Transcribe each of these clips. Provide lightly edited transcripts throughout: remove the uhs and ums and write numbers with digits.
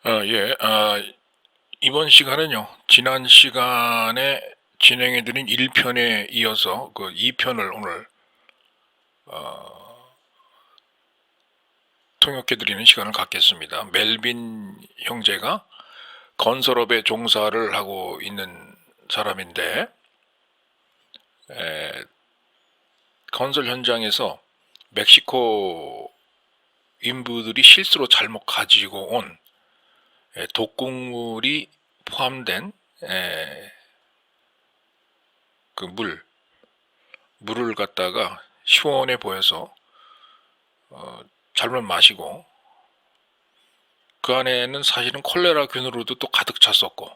예. 이번 시간은요, 지난 시간에 진행해드린 1편에 이어서 그 2편을 오늘 통역해드리는 시간을 갖겠습니다. 멜빈 형제가 건설업에 종사를 하고 있는 사람인데, 건설 현장에서 멕시코 인부들이 실수로 잘못 가지고 온 독극물이 포함된 그 물을 갖다가 시원해 보여서 잘못 마시고, 그 안에는 사실은 콜레라균으로도 또 가득 찼었고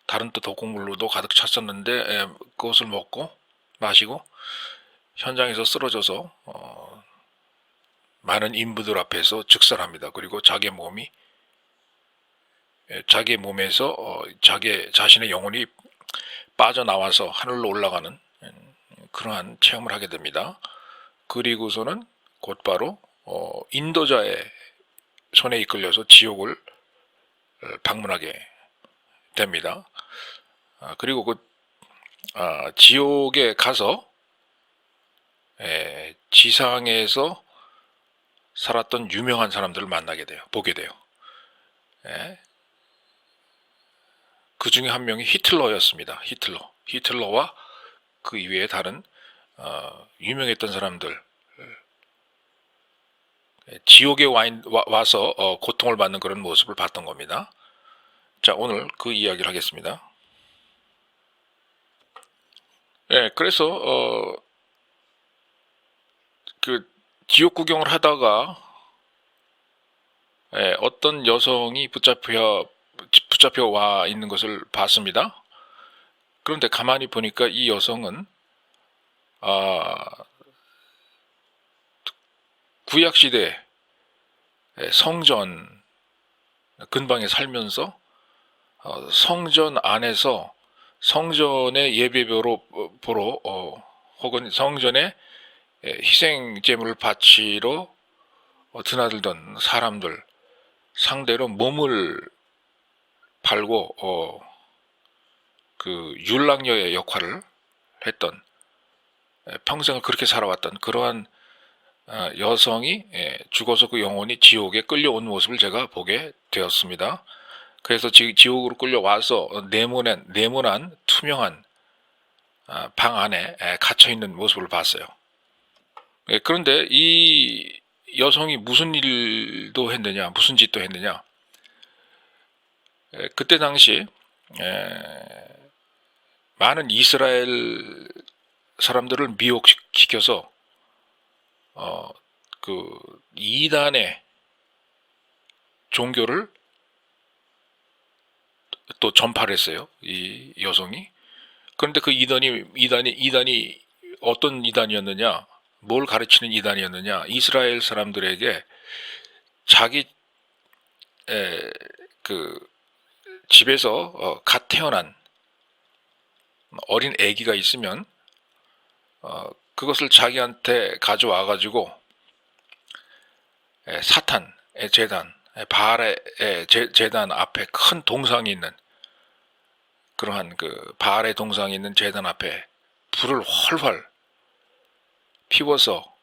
다른 또 독극물로도 가득 찼었는데, 그것을 먹고 마시고 현장에서 쓰러져서 많은 인부들 앞에서 즉사합니다. 그리고 자기 몸에서 자기 자신의 영혼이 빠져나와서 하늘로 올라가는 그러한 체험을 하게 됩니다. 그리고서는 곧바로 인도자의 손에 이끌려서 지옥을 방문하게 됩니다. 그리고 그 지옥에 가서 지상에서 살았던 유명한 사람들을 보게 돼요. 그 중에 한 명이 히틀러였습니다. 히틀러와 그 이외에 다른 유명했던 사람들, 지옥에 와서 고통을 받는 그런 모습을 봤던 겁니다. 자, 오늘 그 이야기를 하겠습니다. 그래서 그 지옥 구경을 하다가 어떤 여성이 붙잡혀 와 있는 것을 봤습니다. 그런데 가만히 보니까 이 여성은 구약시대 성전 근방에 살면서 성전 안에서 성전의 예배보러 혹은 성전의 희생제물을 바치러 드나들던 사람들 상대로 몸을 팔고 그 율랑녀의 역할을 했던, 평생을 그렇게 살아왔던 그러한 여성이 죽어서 그 영혼이 지옥에 끌려온 모습을 제가 보게 되었습니다. 그래서 지옥으로 끌려와서 네모난 투명한 방 안에 갇혀 있는 모습을 봤어요. 그런데 이 여성이 무슨 짓도 했느냐? 그때 당시 많은 이스라엘 사람들을 미혹시켜서 그 이단의 종교를 또 전파를 했어요. 이 여성이. 그런데 그 이단이 어떤 이단이었느냐? 뭘 가르치는 이단이었느냐? 이스라엘 사람들에게 자기 그 집에서 갓 태어난 어린 아기가 있으면 그것을 자기한테 가져와 가지고 사탄의 제단, 바알의 제단 앞에 큰 동상이 있는, 그러한 그 바알의 동상이 있는 제단 앞에 불을 활활 피워서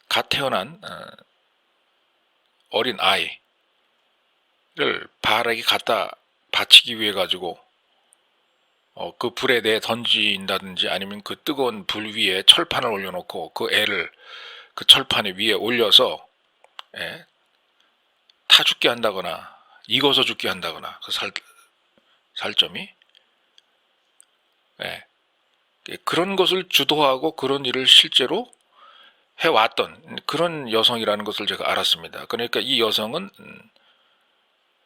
갓 태어난 어린 아이를 바알에게 갖다 바치기 위해 가지고 그 불에 내 던진다든지, 아니면 그 뜨거운 불 위에 철판을 올려놓고 그 애를 그 철판 위에 올려서 타 죽게 한다거나 익어서 죽게 한다거나, 그 살점이 그런 것을 주도하고 그런 일을 실제로 해왔던 그런 여성이라는 것을 제가 알았습니다. 그러니까 이 여성은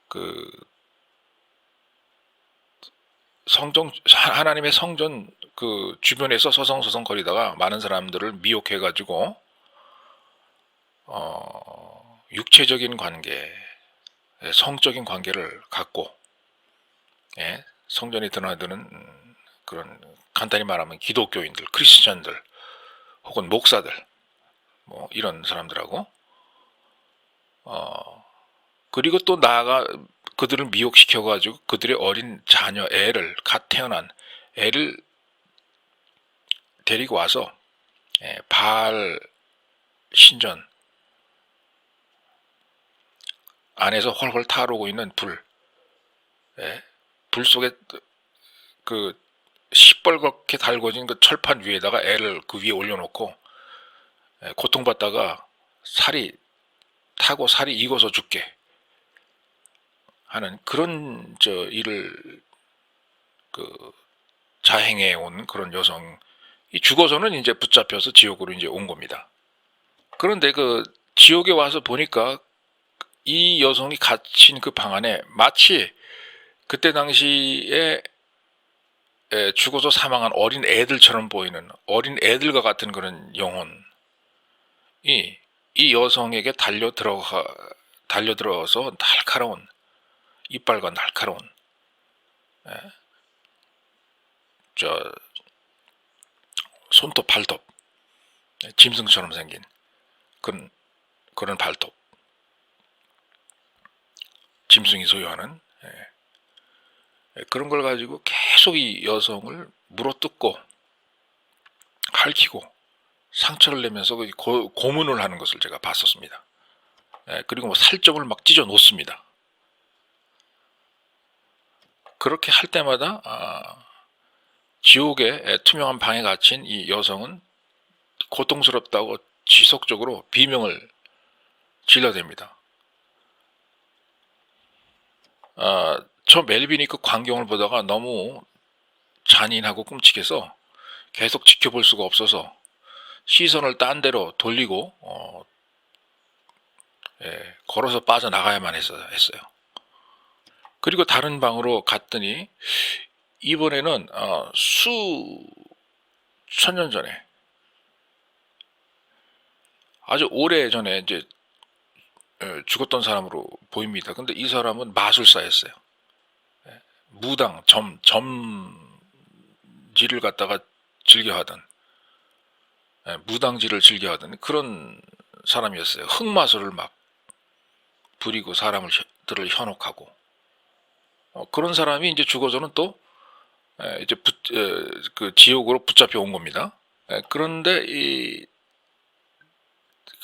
그 하나님의 성전 그 주변에서 서성서성거리다가 많은 사람들을 미혹해가지고 육체적인 관계, 성적인 관계를 갖고 성전에 드나드는 그런, 간단히 말하면 기독교인들, 크리스천들 혹은 목사들, 뭐 이런 사람들하고 그리고 또 나아가 그들을 미혹시켜가지고 그들의 어린 자녀, 애를, 갓 태어난 애를 데리고 와서 바알 신전 안에서 헐헐 타오르고 있는 불 속에 그 시뻘겋게 달궈진 그 철판 위에다가 애를 그 위에 올려놓고 고통받다가 살이 타고 살이 익어서 죽게 하는 그런 일을 자행해 온 그런 여성이 죽어서는 이제 붙잡혀서 지옥으로 이제 온 겁니다. 그런데 그 지옥에 와서 보니까 이 여성이 갇힌 그 방 안에 마치 그때 당시에 죽어서 사망한 어린 애들처럼 보이는 어린 애들과 같은 그런 영혼이 이 여성에게 달려 들어서 날카로운 이빨과 날카로운 손톱 발톱, 짐승처럼 생긴 그런 발톱, 짐승이 소유하는 그런 걸 가지고 계속 이 여성을 물어뜯고 핥히고 상처를 내면서 고문을 하는 것을 제가 봤었습니다. 그리고 뭐 살점을 막 찢어 놓습니다. 그렇게 할 때마다 지옥의 투명한 방에 갇힌 이 여성은 고통스럽다고 지속적으로 비명을 질러댑니다. 저 멜빈이 그 광경을 보다가 너무 잔인하고 끔찍해서 계속 지켜볼 수가 없어서 시선을 딴 데로 돌리고 걸어서 빠져나가야만 했어요. 그리고 다른 방으로 갔더니 이번에는 수천 년 전에 아주 오래 전에 이제 죽었던 사람으로 보입니다. 근데 이 사람은 마술사였어요. 무당, 점지를 갖다가 즐겨하던 무당질을 즐겨하던 그런 사람이었어요. 흑마술을 막 부리고 사람들을 현혹하고 그런 사람이 이제 죽어서는 또 이제 그 지옥으로 붙잡혀 온 겁니다. 그런데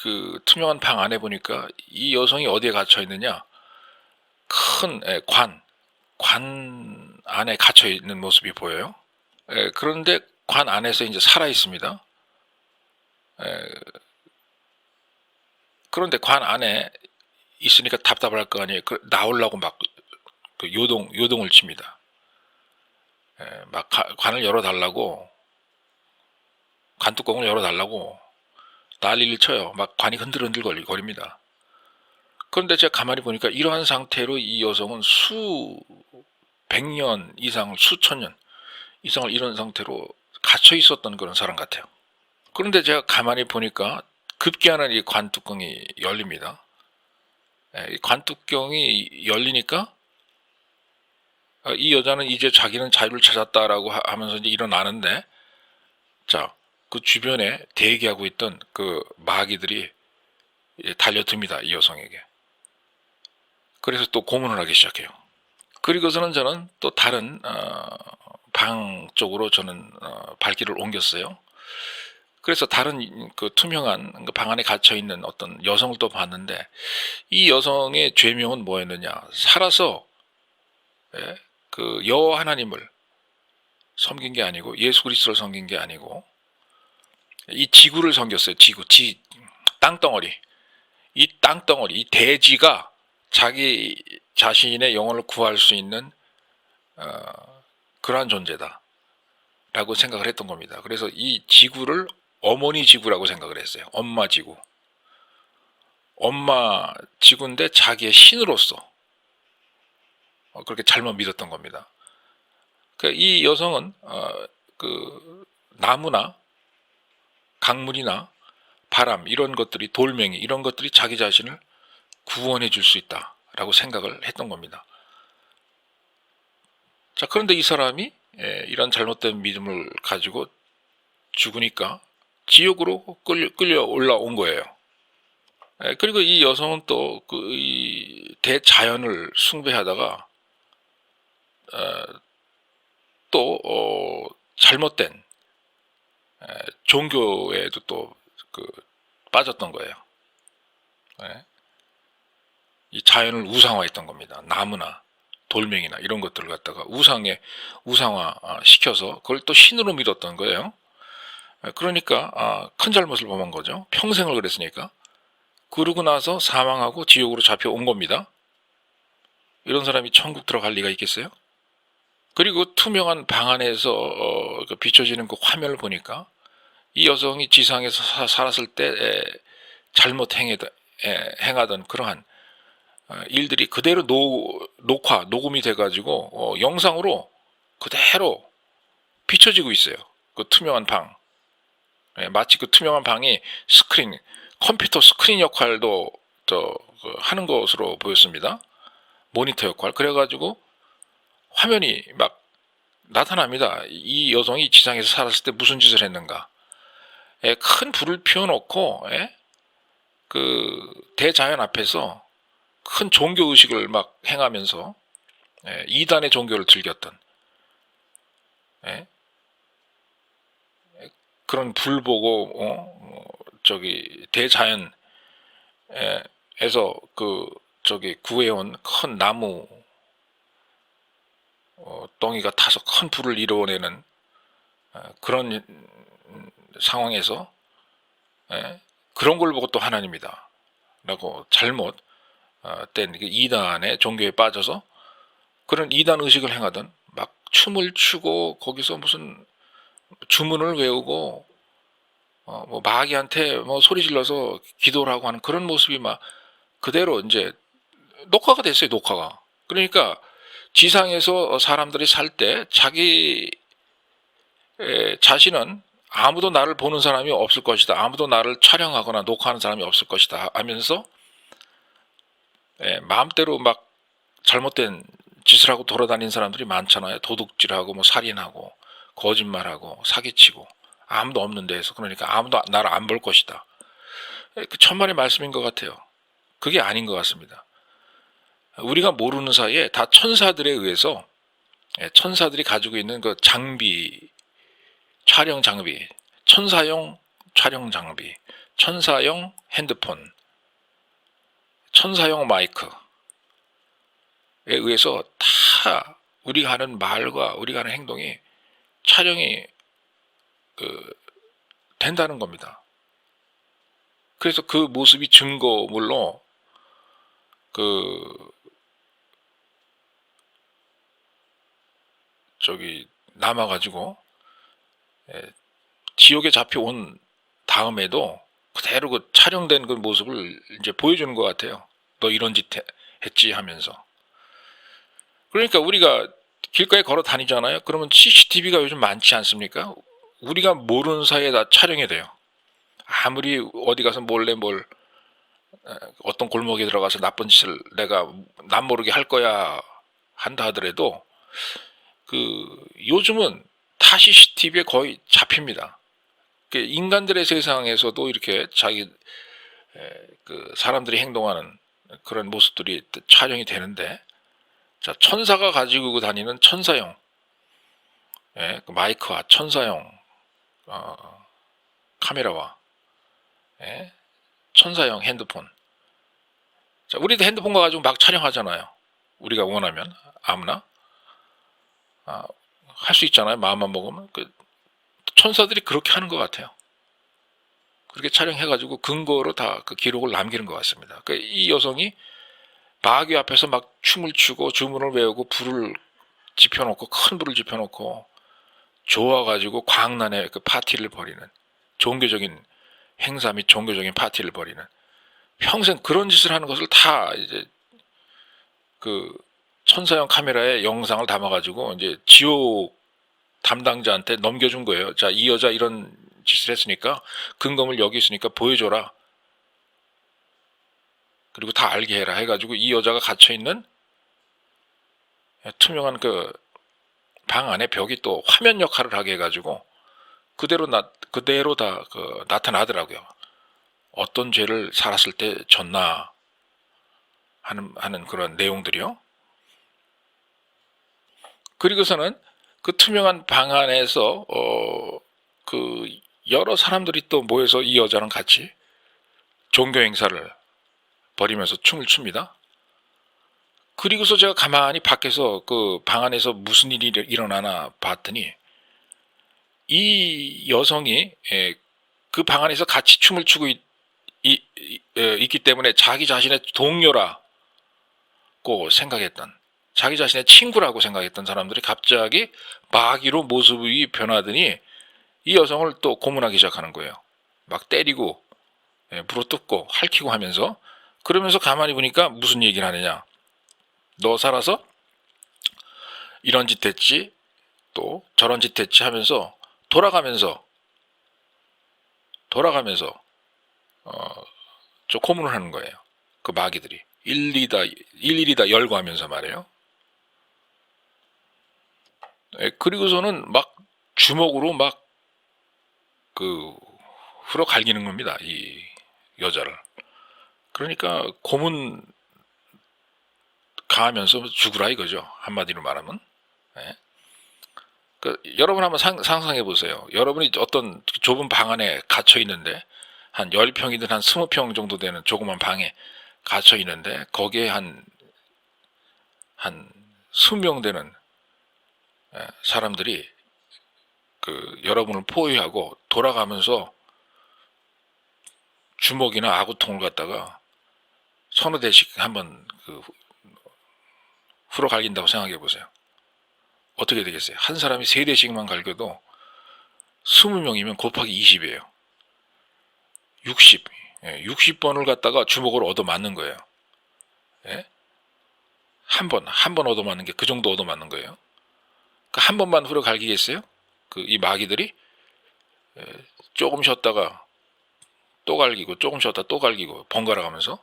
그 투명한 방 안에 보니까 이 여성이 어디에 갇혀 있느냐? 큰 관 안에 갇혀 있는 모습이 보여요. 그런데 관 안에서 이제 살아 있습니다. 그런데 관 안에 있으니까 답답할 거 아니에요. 나오려고 막 그 요동을 칩니다. 막 관을 열어달라고, 관뚜껑을 열어달라고 난리를 쳐요. 막 관이 흔들흔들 거립니다. 그런데 제가 가만히 보니까 이러한 상태로 이 여성은 수백 년 이상, 수천 년 이상을 이런 상태로 갇혀 있었던 그런 사람 같아요. 그런데 제가 가만히 보니까 급기야는 이 관뚜껑이 열립니다. 이 관뚜껑이 열리니까 이 여자는 이제 자기는 자유를 찾았다라고 하면서 이제 일어나는데, 자, 그 주변에 대기하고 있던 그 마귀들이 달려듭니다. 이 여성에게. 그래서 또 고문을 하기 시작해요. 그리고서는 저는 또 다른 방 쪽으로 저는 발길을 옮겼어요. 그래서 다른 그 투명한 방 안에 갇혀 있는 어떤 여성을 또 봤는데, 이 여성의 죄명은 뭐였느냐? 살아서 그 여호와 하나님을 섬긴 게 아니고 예수 그리스도를 섬긴 게 아니고 이 지구를 섬겼어요. 땅덩어리. 이 땅덩어리, 이 대지가 자기 자신의 영혼을 구할 수 있는 그러한 존재다 라고 생각을 했던 겁니다. 그래서 이 지구를 어머니 지구라고 생각을 했어요. 엄마 지구. 엄마 지구인데 자기의 신으로서 그렇게 잘못 믿었던 겁니다. 이 여성은 그 나무나 강물이나 바람 이런 것들이, 돌멩이 이런 것들이 자기 자신을 구원해 줄 수 있다라고 생각을 했던 겁니다. 자, 그런데 이 사람이 이런 잘못된 믿음을 가지고 죽으니까 지옥으로 끌려 올라온 거예요. 그리고 이 여성은 또 그 대자연을 숭배하다가 또 잘못된 종교에도 또 빠졌던 거예요. 이 자연을 우상화했던 겁니다. 나무나 돌멩이나 이런 것들을 갖다가 우상화 시켜서 그걸 또 신으로 믿었던 거예요. 그러니까 큰 잘못을 범한 거죠. 평생을 그랬으니까. 그러고 나서 사망하고 지옥으로 잡혀온 겁니다. 이런 사람이 천국 들어갈 리가 있겠어요? 그리고 투명한 방 안에서 비춰지는 그 화면을 보니까 이 여성이 지상에서 살았을 때 잘못 행하던 그러한 일들이 그대로 녹음이 돼가지고 영상으로 그대로 비춰지고 있어요. 그 투명한 방. 마치 그 투명한 방이 컴퓨터 스크린 역할도 하는 것으로 보였습니다. 모니터 역할. 그래가지고 화면이 막 나타납니다. 이 여성이 지상에서 살았을 때 무슨 짓을 했는가. 큰 불을 피워놓고 그 대자연 앞에서 큰 종교의식을 막 행하면서 이단의 종교를 즐겼던 그런 불 보고 대자연에서 구해온 큰 나무 덩이가 타서 큰 불을 이루어내는 그런 상황에서 그런 걸 보고 또 하나님이다 라고 잘못된 이단의 종교에 빠져서 그런 이단 의식을 행하던 막 춤을 추고 거기서 무슨 주문을 외우고 뭐 마귀한테 뭐 소리 질러서 기도를 하고 하는 그런 모습이 막 그대로 이제 녹화가 됐어요. 녹화가. 그러니까 지상에서 사람들이 살 때 자기 자신은 아무도 나를 보는 사람이 없을 것이다. 아무도 나를 촬영하거나 녹화하는 사람이 없을 것이다 하면서 마음대로 막 잘못된 짓을 하고 돌아다니는 사람들이 많잖아요. 도둑질하고 뭐 살인하고 거짓말하고 사기치고 아무도 없는 데에서. 그러니까 아무도 나를 안 볼 것이다. 그 천만의 말씀인 것 같아요. 그게 아닌 것 같습니다. 우리가 모르는 사이에 다 천사들에 의해서 천사들이 가지고 있는 그 장비, 촬영 장비, 천사용 촬영 장비, 천사용 핸드폰, 천사용 마이크에 의해서 다 우리가 하는 말과 우리가 하는 행동이 촬영이 된다는 겁니다. 그래서 그 모습이 증거물로 남아가지고 지옥에 잡혀온 다음에도 그대로 그 촬영된 그 모습을 이제 보여주는 것 같아요. 너 이런 짓 했지 하면서. 그러니까 우리가 길가에 걸어 다니잖아요. 그러면 CCTV가 요즘 많지 않습니까? 우리가 모르는 사이에 다 촬영이 돼요. 아무리 어디 가서 몰래 어떤 골목에 들어가서 나쁜 짓을 내가 남 모르게 할 거야 한다 하더라도 요즘은 다 CCTV에 거의 잡힙니다. 인간들의 세상에서도 이렇게 사람들이 행동하는 그런 모습들이 촬영이 되는데, 자, 천사가 가지고 다니는 천사용 그 마이크와 천사용 카메라와 천사용 핸드폰. 자, 우리도 핸드폰 가지고 막 촬영하잖아요. 우리가 원하면 아무나 할 수 있잖아요. 마음만 먹으면. 천사들이 그렇게 하는 것 같아요. 그렇게 촬영해가지고 근거로 다 그 기록을 남기는 것 같습니다. 이 여성이 마귀 앞에서 막 춤을 추고 주문을 외우고 불을 지펴놓고 큰 불을 지펴놓고 좋아가지고 광란의 그 파티를 벌이는 종교적인 행사 및 종교적인 파티를 벌이는, 평생 그런 짓을 하는 것을 다 이제 천사용 카메라에 영상을 담아가지고 이제 지옥 담당자한테 넘겨준 거예요. 자, 이 여자 이런 짓을 했으니까 근거물 여기 있으니까 보여줘라. 그리고 다 알게 해라 해가지고 이 여자가 갇혀있는 투명한 그 방 안에 벽이 또 화면 역할을 하게 해가지고 그대로 다 나타나더라고요. 어떤 죄를 살았을 때 졌나 하는 그런 내용들이요. 그리고서는 그 투명한 방 안에서 그 여러 사람들이 또 모여서 이 여자랑 같이 종교 행사를 벌이면서 춤을 춥니다. 그리고서 제가 가만히 밖에서 그 방 안에서 무슨 일이 일어나나 봤더니 이 여성이 그 방 안에서 같이 춤을 추고 있기 때문에 자기 자신의 동료라고 생각했던, 자기 자신의 친구라고 생각했던 사람들이 갑자기 마귀로 모습이 변하더니 이 여성을 또 고문하기 시작하는 거예요. 막 때리고 물어뜯고 핥히고 하면서, 그러면서 가만히 보니까 무슨 얘기를 하느냐, 너 살아서 이런 짓 했지 또 저런 짓 했지 하면서 돌아가면서 저 고문을 하는 거예요. 그 마귀들이 일일이 다 열거하면서 말이에요. 그리고서는 막 주먹으로 막 그 후러 갈기는 겁니다, 이 여자를. 그러니까 고문 가하면서 죽으라 이거죠, 한마디로 말하면. 여러분 한번 상상해 보세요. 여러분이 어떤 좁은 방 안에 갇혀 있는데, 한 10평이든 한 20평 정도 되는 조그만 방에 갇혀 있는데, 거기에 한 20명 되는 사람들이 그 여러분을 포위하고 돌아가면서 주먹이나 아구통을 갖다가 서너 대씩 한번 후러 갈긴다고 생각해 보세요. 어떻게 되겠어요? 한 사람이 3대씩만 갈겨도 20명이면 곱하기 20이에요. 60번을 갖다가 주먹으로 얻어맞는 거예요. 한 번 얻어맞는 게 그 정도 얻어맞는 거예요. 한 번만 후려 갈기겠어요? 이 마귀들이 조금 쉬었다가 또 갈기고, 조금 쉬었다 또 갈기고, 번갈아 가면서,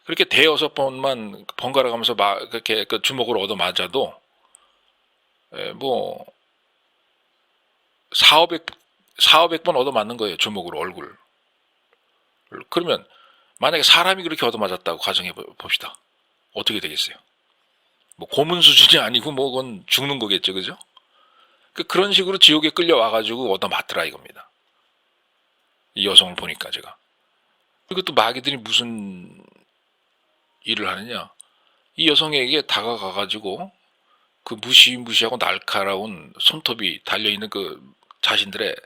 그렇게 대여섯 번만 번갈아 가면서 그렇게 그 주먹으로 얻어맞아도 뭐 4,500번 얻어맞는 거예요, 주먹으로 얼굴. 그러면 만약에 사람이 그렇게 얻어맞았다고 가정해 봅시다. 어떻게 되겠어요? 뭐 고문 수준이 아니고 뭐 그건 죽는 거겠죠, 그죠? 그런 식으로 지옥에 끌려와가지고 얻어맞더라 이겁니다. 이 여성을 보니까 제가. 그리고 또 마귀들이 무슨 일을 하느냐? 이 여성에게 다가가가지고 그 무시무시하고 날카로운 손톱이 달려있는 그 자신들의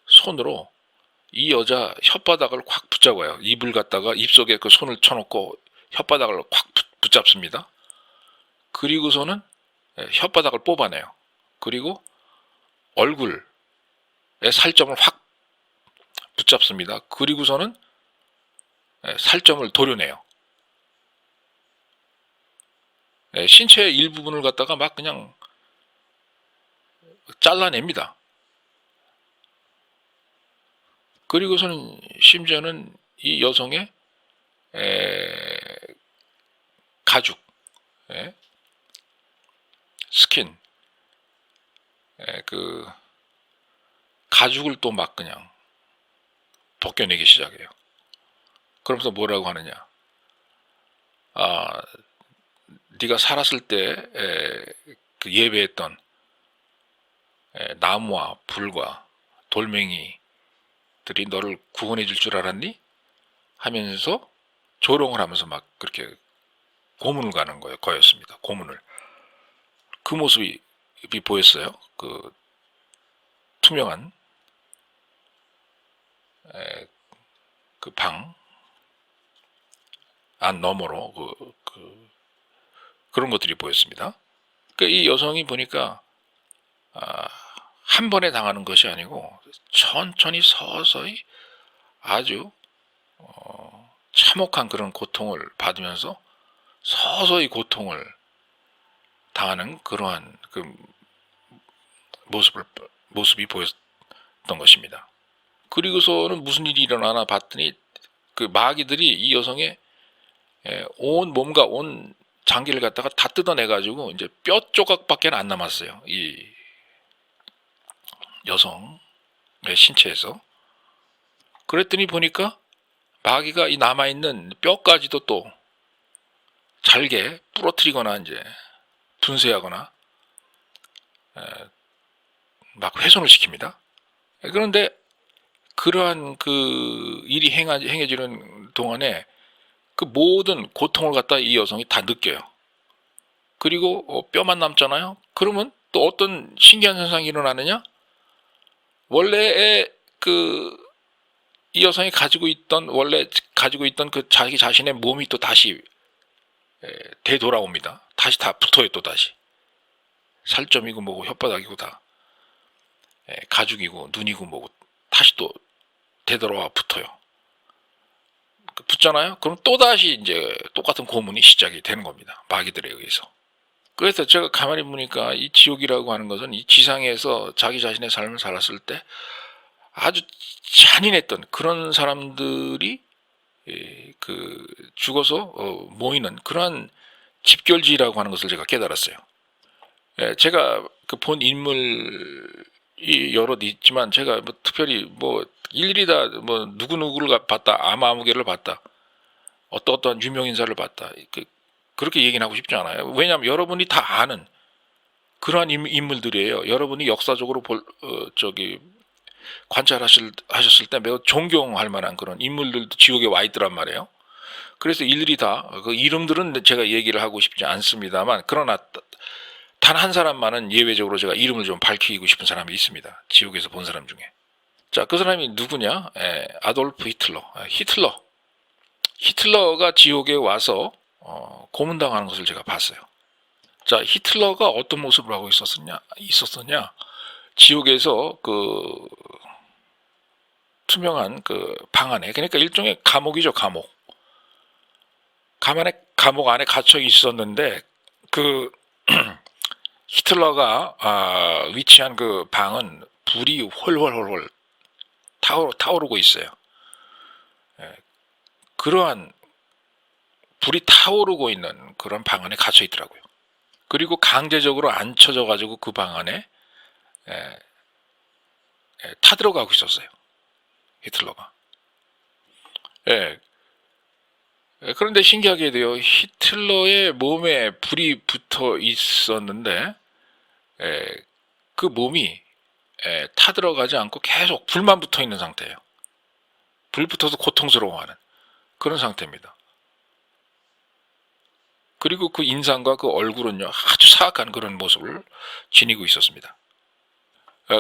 손으로 이 여자 혓바닥을 확 붙잡아요. 입을 갖다가 입속에 그 손을 쳐놓고 혓바닥을 확 붙잡습니다. 그리고서는 혓바닥을 뽑아내요. 그리고 얼굴에 살점을 확 붙잡습니다. 그리고서는 살점을 도려내요. 신체의 일부분을 갖다가 막 그냥 잘라냅니다. 그리고서는 심지어는 이 여성의 가죽, 스킨, 그 가죽을 또 막 그냥 벗겨내기 시작해요. 그러면서 뭐라고 하느냐? 네가 살았을 때 그 예배했던 나무와 불과 돌멩이들이 너를 구원해 줄 줄 알았니? 하면서 조롱을 하면서 막 그렇게 고문을 가는 거였습니다. 고문을. 그 모습이 보였어요. 그 투명한 그 방 안 너머로 그런 것들이 보였습니다. 이 여성이 보니까 한 번에 당하는 것이 아니고 천천히 서서히 아주 참혹한 그런 고통을 받으면서 서서히 고통을 당하는 그러한 그 모습이 보였던 것입니다. 그리고서는 무슨 일이 일어나나 봤더니 그 마귀들이 이 여성의 온 몸과 온 장기를 갖다가 다 뜯어내가지고 이제 뼈 조각밖에 안 남았어요, 이 여성의 신체에서. 그랬더니 보니까 마귀가 이 남아있는 뼈까지도 또 잘게 부러뜨리거나 이제 분쇄하거나 막 훼손을 시킵니다. 그런데 그러한 그 일이 행해지는 동안에 그 모든 고통을 갖다 이 여성이 다 느껴요. 그리고 뼈만 남잖아요. 그러면 또 어떤 신기한 현상이 일어나느냐? 원래의 이 여성이 원래 가지고 있던 그 자기 자신의 몸이 또 다시 되돌아옵니다. 다시 다 붙어요. 또 다시 살점이고 뭐고 혓바닥이고 다 가죽이고 눈이고 뭐고 다시 또 되돌아와 붙어요. 붙잖아요. 그럼 또 다시 이제 똑같은 고문이 시작이 되는 겁니다. 마귀들에 의해서. 그래서 제가 가만히 보니까 이 지옥이라고 하는 것은 이 지상에서 자기 자신의 삶을 살았을 때 아주 잔인했던 그런 사람들이 죽어서 모이는 그러한 집결지라고 하는 것을 제가 깨달았어요. 제가 본 인물이 여럿 있지만 제가 뭐 특별히 뭐 일일이 다 뭐 누구누구를 봤다, 아무개를 봤다, 어떠한 유명 인사를 봤다, 그렇게 얘기는 하고 싶지 않아요. 왜냐하면 여러분이 다 아는 그러한 인물들이에요. 여러분이 역사적으로 관찰하셨을 때 매우 존경할 만한 그런 인물들도 지옥에 와 있더란 말이에요. 그래서 일일이 다 그 이름들은 제가 얘기를 하고 싶지 않습니다만, 그러나 단 한 사람만은 예외적으로 제가 이름을 좀 밝히고 싶은 사람이 있습니다. 지옥에서 본 사람 중에. 자, 그 사람이 누구냐? 아돌프 히틀러. 히틀러가 지옥에 와서 고문당하는 것을 제가 봤어요. 자, 히틀러가 어떤 모습을 하고 있었었냐? 지옥에서 투명한 방 안에, 그러니까 일종의 감옥이죠, 감옥. 감옥 안에 갇혀 있었는데 히틀러가 위치한 그 방은 불이 훨훨 타오르고 있어요. 그러한 불이 타오르고 있는 그런 방 안에 갇혀 있더라고요. 그리고 강제적으로 앉혀져 가지고 그 방 안에 타들어가고 있었어요. 히틀러가. 그런데 신기하게도요, 히틀러의 몸에 불이 붙어 있었는데 그 몸이 타들어가지 않고 계속 불만 붙어 있는 상태예요. 불 붙어서 고통스러워하는 그런 상태입니다. 그리고 그 인상과 그 얼굴은요, 아주 사악한 그런 모습을 지니고 있었습니다.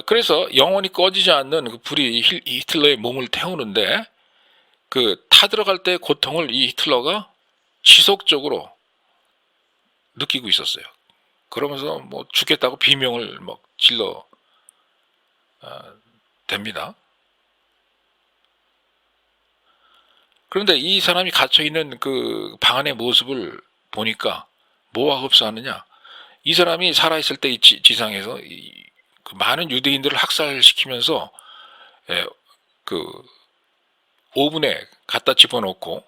그래서 영원히 꺼지지 않는 그 불이 히틀러의 몸을 태우는데 타들어갈 때 고통을 이 히틀러가 지속적으로 느끼고 있었어요. 그러면서 뭐 죽겠다고 비명을 막 질러 댑니다. 그런데 이 사람이 갇혀있는 그 방 안의 모습을 보니까 뭐와 흡사하느냐? 이 사람이 살아있을 때 이 지상에서 그 많은 유대인들을 학살시키면서 오븐에 갖다 집어넣고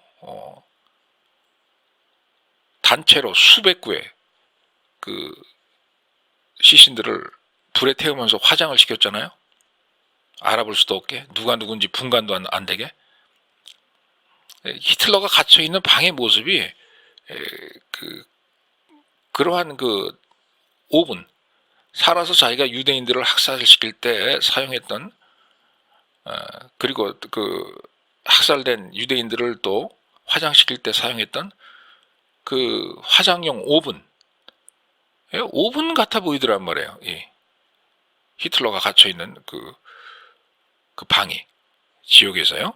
단체로 수백 구의 시신들을 불에 태우면서 화장을 시켰잖아요. 알아볼 수도 없게, 누가 누군지 분간도 안 되게. 히틀러가 갇혀있는 방의 모습이 그러한 오븐, 살아서 자기가 유대인들을 학살시킬 때 사용했던 그리고 학살된 유대인들을 또 화장시킬 때 사용했던 그 화장용 오븐, 오븐 같아 보이더란 말이에요. 히틀러가 갇혀있는 그 방이 지옥에서요.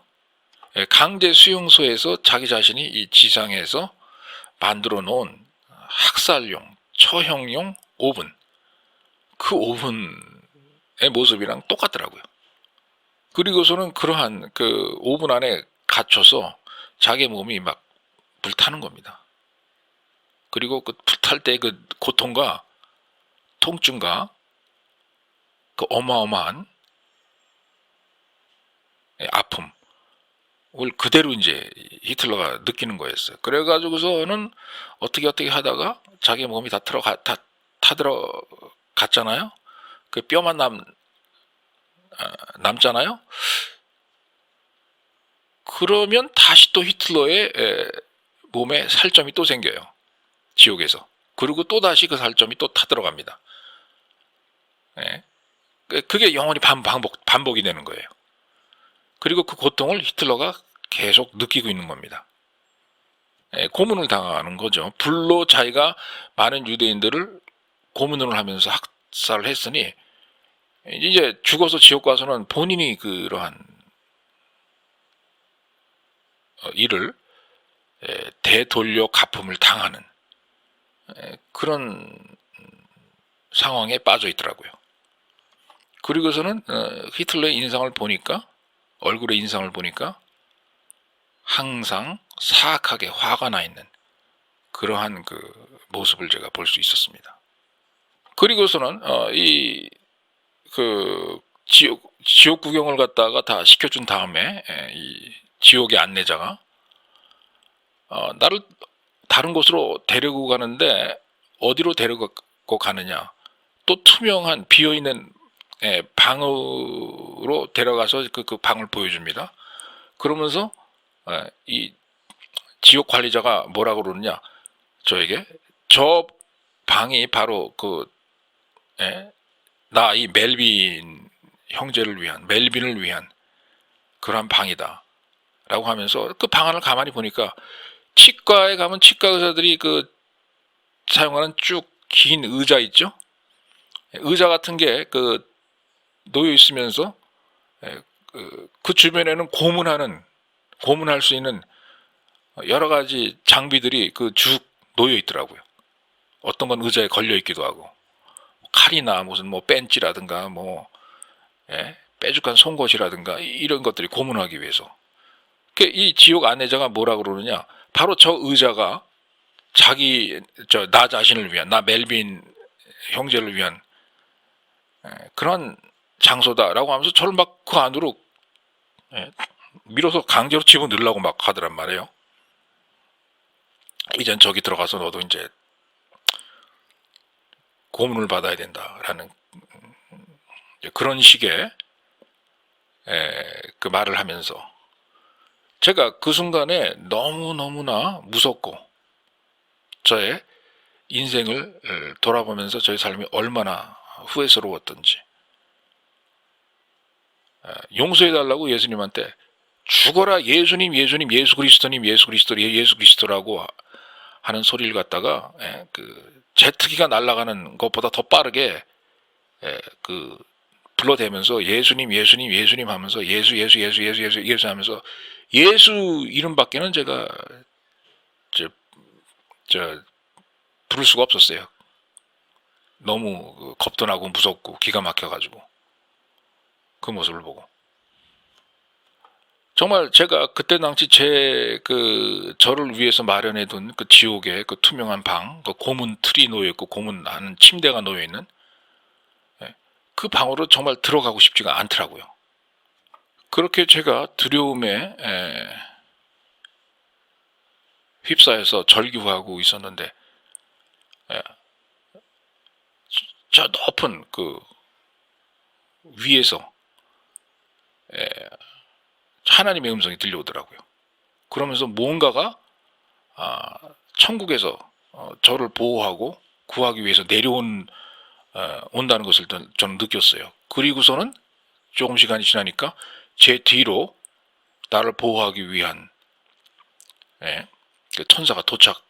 강제 수용소에서 자기 자신이 이 지상에서 만들어 놓은 학살용, 처형용 오븐, 그 오븐의 모습이랑 똑같더라고요. 그리고서는 그러한 오븐 안에 갇혀서 자기 몸이 막 불타는 겁니다. 그리고 불탈 때 고통과 통증과 어마어마한 아픔을 그대로 이제 히틀러가 느끼는 거였어요. 그래가지고서는 어떻게 하다가 자기 몸이 다 타들어갔잖아요. 그 뼈만 남잖아요. 그러면 다시 또 히틀러의 몸에 살점이 또 생겨요. 지옥에서. 그리고 또다시 그 살점이 또 타들어갑니다. 예. 그게 영원히 반복이 되는 거예요. 그리고 그 고통을 히틀러가 계속 느끼고 있는 겁니다. 예, 고문을 당하는 거죠. 불로 자기가 많은 유대인들을 고문을 하면서 학살을 했으니 이제 죽어서 지옥 가서는 본인이 그러한 일을 되돌려 갚음을 당하는 그런 상황에 빠져 있더라고요. 그리고서는 히틀러의 인상을 보니까, 얼굴의 인상을 보니까 항상 사악하게 화가 나 있는 그러한 그 모습을 제가 볼 수 있었습니다. 그리고서는 이 그 지옥 구경을 갖다가 다 시켜준 다음에 이 지옥의 안내자가 나를 다른 곳으로 데리고 가는데 어디로 데리고 가느냐? 또 투명한 비어있는 방으로 데려가서 그 방을 보여줍니다. 그러면서 이 지옥 관리자가 뭐라고 그러느냐? 저에게 저 방이 바로 나 이 멜빈 형제를 위한, 멜빈을 위한 그런 방이다 라고 하면서 그 방 안을 가만히 보니까 치과에 가면 치과 의사들이 그 사용하는 쭉 긴 의자 있죠? 의자 같은 게 놓여 있으면서 그 주변에는 고문할 수 있는 여러 가지 장비들이 쭉 놓여 있더라고요. 어떤 건 의자에 걸려 있기도 하고, 칼이나 무슨 벤치라든가 빼죽한 송곳이라든가 이런 것들이 고문하기 위해서. 이 지옥 안내자가 뭐라 그러느냐? 바로 저 의자가 나 자신을 위한, 나 멜빈 형제를 위한 그런 장소다라고 하면서 저를 막 그 안으로 밀어서 강제로 집어넣으려고 막 하더란 말이에요. 이젠 저기 들어가서 너도 이제 고문을 받아야 된다라는 그런 식의 그 말을 하면서 제가 그 순간에 너무너무나 무섭고 저의 인생을 돌아보면서 저의 삶이 얼마나 후회스러웠던지, 용서해달라고 예수님한테 죽어라 예수님 예수님 예수 그리스도님 예수 그리스도라고 하는 소리를 갖다가 그 제트기가 날아가는 것보다 더 빠르게 불러대면서 예수님 예수님 예수님 하면서 예수 하면서 예수 이름밖에는 제가 부를 수가 없었어요. 너무 겁도 나고 무섭고 기가 막혀가지고 그 모습을 보고 정말 제가 그때 당시 저를 위해서 마련해둔 그 지옥의 그 투명한 방, 그 고문 틀이 놓여 있고 고문하는 침대가 놓여 있는 그 방으로 정말 들어가고 싶지가 않더라고요. 그렇게 제가 두려움에 휩싸여서 절규하고 있었는데 저 높은 그 위에서 하나님의 음성이 들려오더라고요. 그러면서 뭔가가 천국에서 저를 보호하고 구하기 위해서 온다는 것을 저는 느꼈어요. 그리고서는 조금 시간이 지나니까 제 뒤로 나를 보호하기 위한 그 천사가 도착한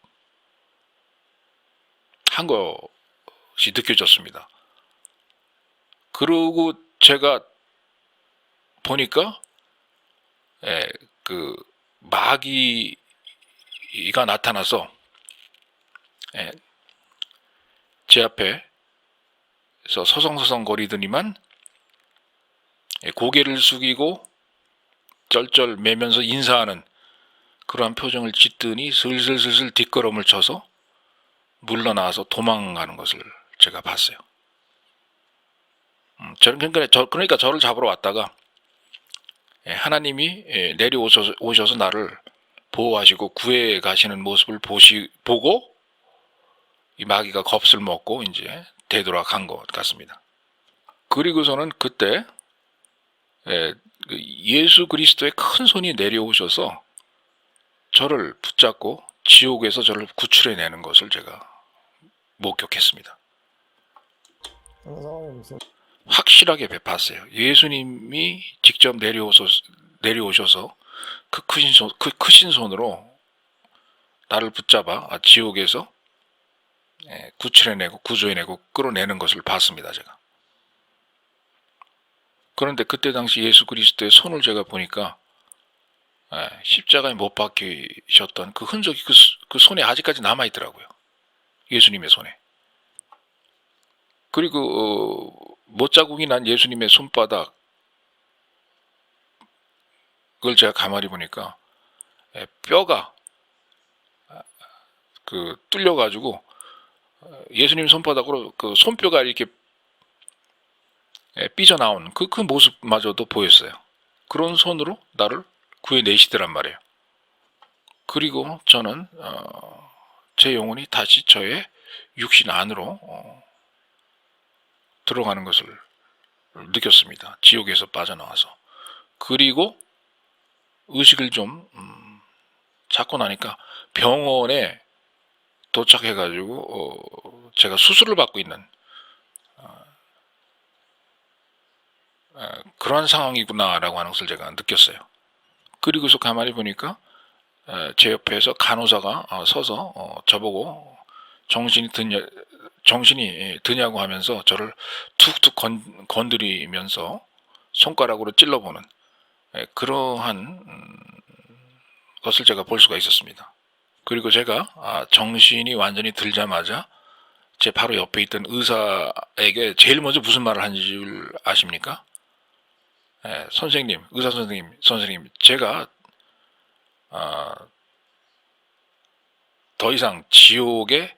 것이 느껴졌습니다. 그리고 제가 보니까 그 마귀가 나타나서 제 앞에서 서성서성거리더니만 고개를 숙이고 쩔쩔 매면서 인사하는 그러한 표정을 짓더니 슬슬 뒷걸음을 쳐서 물러나와서 도망가는 것을 제가 봤어요. 그러니까 저를 잡으러 왔다가 하나님이 내려오셔서 나를 보호하시고 구해 가시는 모습을 보고 이 마귀가 겁을 먹고 이제 되돌아간 것 같습니다. 그리고서는 그때 예수 그리스도의 큰 손이 내려오셔서 저를 붙잡고 지옥에서 저를 구출해내는 것을 제가 목격했습니다. 그런 상황이 무슨 확실하게 봤어요. 예수님이 직접 내려오셔서 그 크신 손으로 나를 붙잡아 지옥에서 구출해내고 구조해내고 끌어내는 것을 봤습니다. 제가. 그런데 그때 당시 예수 그리스도의 손을 제가 보니까 십자가에 못 박히셨던 그 흔적이 그 손에 아직까지 남아있더라고요. 예수님의 손에. 그리고 못자국이 난 예수님의 손바닥을 제가 가만히 보니까 뼈가 뚫려가지고 예수님 손바닥으로 그 손뼈가 이렇게 삐져나온 그 모습마저도 보였어요. 그런 손으로 나를 구해내시더란 말이에요. 그리고 저는 제 영혼이 다시 저의 육신 안으로 들어가는 것을 느꼈습니다. 지옥에서 빠져나와서. 그리고 의식을 좀 찾고 나니까 병원에 도착해가지고 제가 수술을 받고 있는 그런 상황이구나라고 하는 것을 제가 느꼈어요. 그리고서 가만히 보니까 제 옆에서 간호사가 서서 저보고 정신이 드냐고 하면서 저를 툭툭 건드리면서 손가락으로 찔러보는 그러한 것을 제가 볼 수가 있었습니다. 그리고 제가 정신이 완전히 들자마자 제 바로 옆에 있던 의사에게 제일 먼저 무슨 말을 한지 아십니까? 선생님, 의사 선생님, 제가 더 이상 지옥에서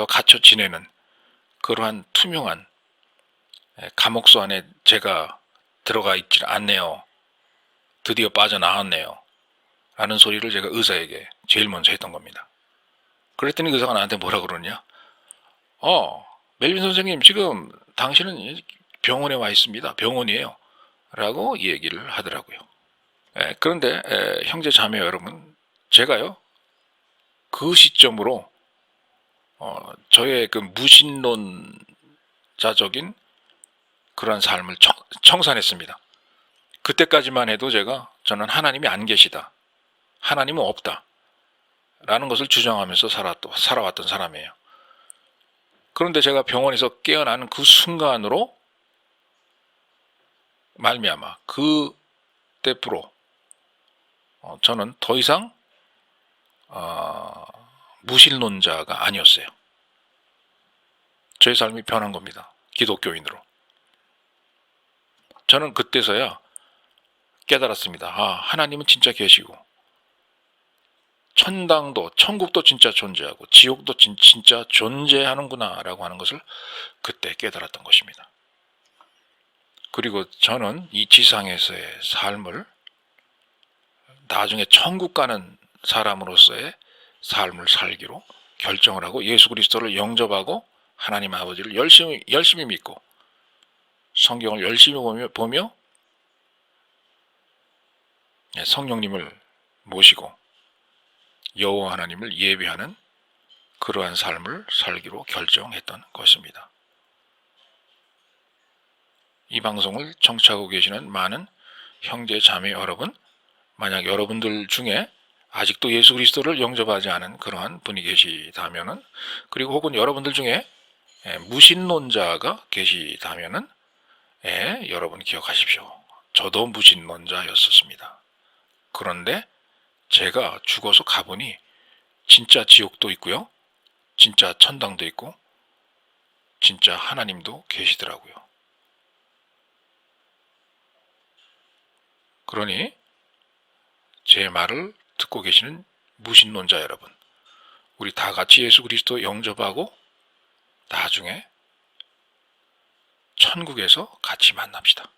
갇혀 지내는 그러한 투명한 감옥소 안에 제가 들어가 있질 않네요. 드디어 빠져나왔네요. 라는 소리를 제가 의사에게 제일 먼저 했던 겁니다. 그랬더니 의사가 나한테 뭐라 그러냐? 멜빈 선생님, 지금 당신은 병원에 와 있습니다. 병원이에요. 라고 얘기를 하더라고요. 그런데 형제 자매 여러분, 제가요 그 시점으로 저의 그 무신론자적인 그러한 삶을 청산했습니다. 그때까지만 해도 저는 하나님이 안 계시다, 하나님은 없다 라는 것을 주장하면서 살아왔던 사람이에요. 그런데 제가 병원에서 깨어나는 그 순간으로 말미암아 그때부로 저는 더 이상 무신론자가 아니었어요. 제 삶이 변한 겁니다. 기독교인으로. 저는 그때서야 깨달았습니다. 하나님은 진짜 계시고 천당도, 천국도 진짜 존재하고 지옥도 진짜 존재하는구나 라고 하는 것을 그때 깨달았던 것입니다. 그리고 저는 이 지상에서의 삶을 나중에 천국 가는 사람으로서의 삶을 살기로 결정을 하고 예수 그리스도를 영접하고 하나님 아버지를 열심히 믿고 성경을 열심히 보며 성령님을 모시고 여호와 하나님을 예배하는 그러한 삶을 살기로 결정했던 것입니다. 이 방송을 청취하고 계시는 많은 형제 자매 여러분, 만약 여러분들 중에 아직도 예수 그리스도를 영접하지 않은 그러한 분이 계시다면은, 그리고 혹은 여러분들 중에 무신론자가 계시다면은 여러분 기억하십시오. 저도 무신론자였었습니다. 그런데 제가 죽어서 가보니 진짜 지옥도 있고요, 진짜 천당도 있고 진짜 하나님도 계시더라고요. 그러니 제 말을 듣고 계시는 무신론자 여러분, 우리 다 같이 예수 그리스도 영접하고 나중에 천국에서 같이 만납시다.